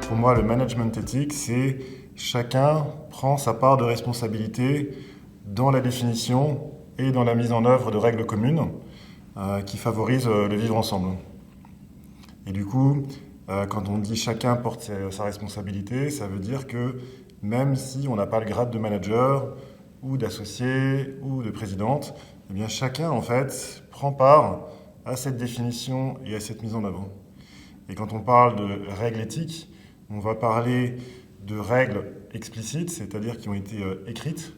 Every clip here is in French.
Pour moi, le management éthique, c'est chacun prend sa part de responsabilité dans la définition et dans la mise en œuvre de règles communes qui favorisent le vivre ensemble. Et du coup, quand on dit chacun porte sa responsabilité, ça veut dire que même si on n'a pas le grade de manager ou d'associé ou de présidente, eh bien chacun en fait prend part à cette définition et à cette mise en œuvre. Et quand on parle de règles éthiques, on va parler de règles explicites, c'est-à-dire qui ont été écrites,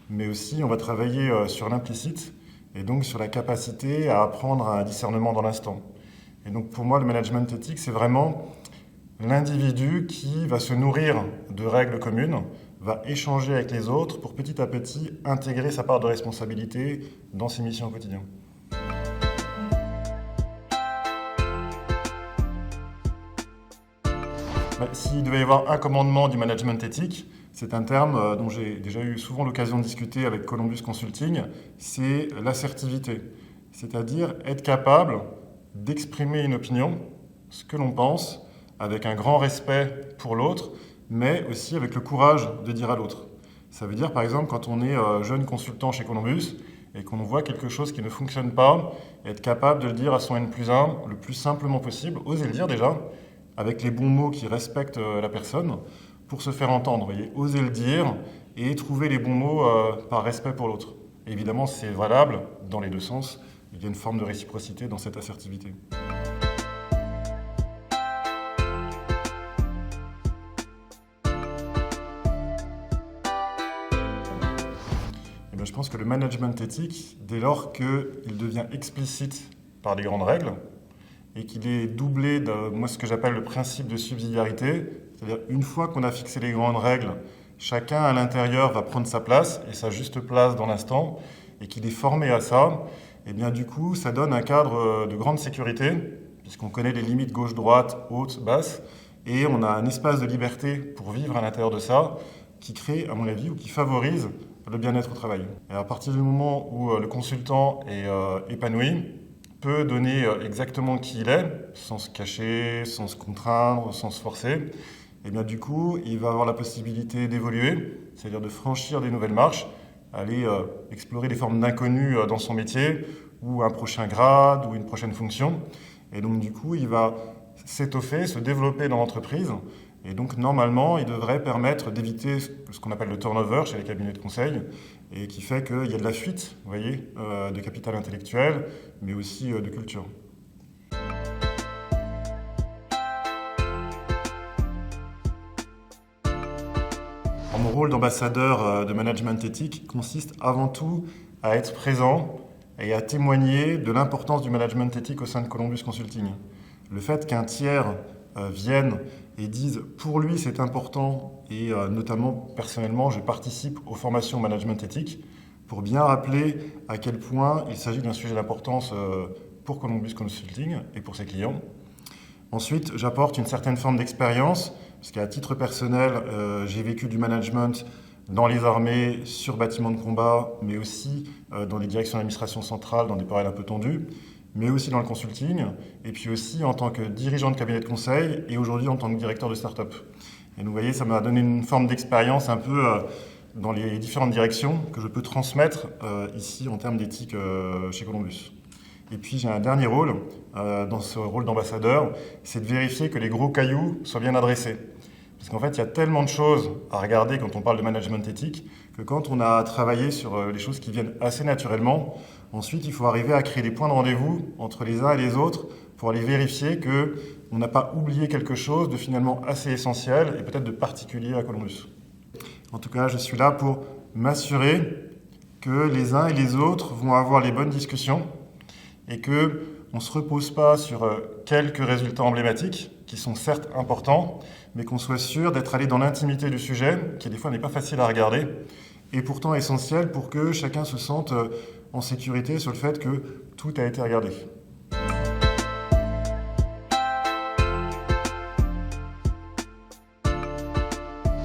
mais aussi on va travailler sur l'implicite et donc sur la capacité à apprendre un discernement dans l'instant. Et donc pour moi, le management éthique, c'est vraiment l'individu qui va se nourrir de règles communes, va échanger avec les autres pour petit à petit intégrer sa part de responsabilité dans ses missions au quotidien. S'il devait y avoir un commandement du management éthique, c'est un terme dont j'ai déjà eu souvent l'occasion de discuter avec Columbus Consulting, c'est l'assertivité. C'est-à-dire être capable d'exprimer une opinion, ce que l'on pense, avec un grand respect pour l'autre, mais aussi avec le courage de dire à l'autre. Ça veut dire, par exemple, quand on est jeune consultant chez Columbus et qu'on voit quelque chose qui ne fonctionne pas, être capable de le dire à son N+1 le plus simplement possible, oser le dire déjà, avec les bons mots qui respectent la personne, pour se faire entendre. Vous voyez, oser le dire et trouver les bons mots par respect pour l'autre. Évidemment, c'est valable dans les deux sens. Il y a une forme de réciprocité dans cette assertivité. Je pense que le management éthique, dès lors qu'il devient explicite par des grandes règles, et qu'il est doublé de moi, ce que j'appelle le principe de subsidiarité, c'est-à-dire une fois qu'on a fixé les grandes règles, chacun à l'intérieur va prendre sa place et sa juste place dans l'instant, et qu'il est formé à ça, et bien du coup ça donne un cadre de grande sécurité, puisqu'on connaît les limites gauche-droite, haute, basse, et on a un espace de liberté pour vivre à l'intérieur de ça, qui crée, à mon avis, ou qui favorise le bien-être au travail. Et à partir du moment où le consultant est épanoui, peut donner exactement qui il est, sans se cacher, sans se contraindre, sans se forcer, et bien du coup, il va avoir la possibilité d'évoluer, c'est-à-dire de franchir des nouvelles marches, aller explorer des formes d'inconnu dans son métier, ou un prochain grade, ou une prochaine fonction. Et donc du coup, il va s'étoffer, se développer dans l'entreprise. Et donc normalement, il devrait permettre d'éviter ce qu'on appelle le turnover chez les cabinets de conseil, et qui fait qu'il y a de la fuite, vous voyez, de capital intellectuel, mais aussi de culture. Mon rôle d'ambassadeur de management éthique consiste avant tout à être présent et à témoigner de l'importance du management éthique au sein de Columbus Consulting. Le fait qu'un tiers vienne et dise pour lui c'est important et notamment personnellement je participe aux formations management éthique pour bien rappeler à quel point il s'agit d'un sujet d'importance pour Columbus Consulting et pour ses clients. Ensuite, j'apporte une certaine forme d'expérience, parce qu'à titre personnel, j'ai vécu du management dans les armées, sur bâtiments de combat, mais aussi dans les directions d'administration centrale, dans des périodes un peu tendues, mais aussi dans le consulting, et puis aussi en tant que dirigeant de cabinet de conseil, et aujourd'hui en tant que directeur de start-up. Et vous voyez, ça m'a donné une forme d'expérience un peu dans les différentes directions que je peux transmettre ici en termes d'éthique chez Columbus. Et puis j'ai un dernier rôle, dans ce rôle d'ambassadeur, c'est de vérifier que les gros cailloux soient bien adressés. Parce qu'en fait, il y a tellement de choses à regarder quand on parle de management éthique, que quand on a travaillé sur les choses qui viennent assez naturellement, ensuite il faut arriver à créer des points de rendez-vous entre les uns et les autres pour aller vérifier qu'on n'a pas oublié quelque chose de finalement assez essentiel et peut-être de particulier à Columbus. En tout cas, je suis là pour m'assurer que les uns et les autres vont avoir les bonnes discussions, et qu'on ne se repose pas sur quelques résultats emblématiques, qui sont certes importants, mais qu'on soit sûr d'être allé dans l'intimité du sujet, qui des fois n'est pas facile à regarder, et pourtant essentiel pour que chacun se sente en sécurité sur le fait que tout a été regardé.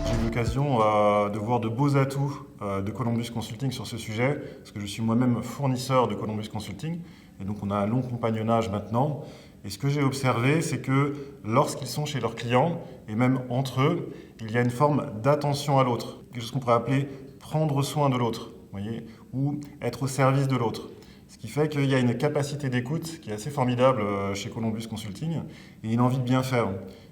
J'ai l'occasion de voir de beaux atouts de Columbus Consulting sur ce sujet, parce que je suis moi-même fournisseur de Columbus Consulting, et donc on a un long compagnonnage maintenant. Et ce que j'ai observé, c'est que lorsqu'ils sont chez leurs clients, et même entre eux, il y a une forme d'attention à l'autre, quelque chose qu'on pourrait appeler prendre soin de l'autre, voyez, ou être au service de l'autre. Ce qui fait qu'il y a une capacité d'écoute qui est assez formidable chez Columbus Consulting et une envie de bien faire.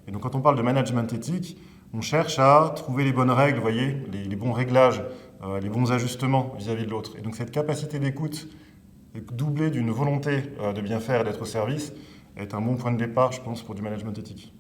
Et donc quand on parle de management éthique, on cherche à trouver les bonnes règles, voyez, les bons réglages, les bons ajustements vis-à-vis de l'autre. Et donc cette capacité d'écoute, doublée d'une volonté de bien faire et d'être au service, est un bon point de départ, je pense, pour du management éthique.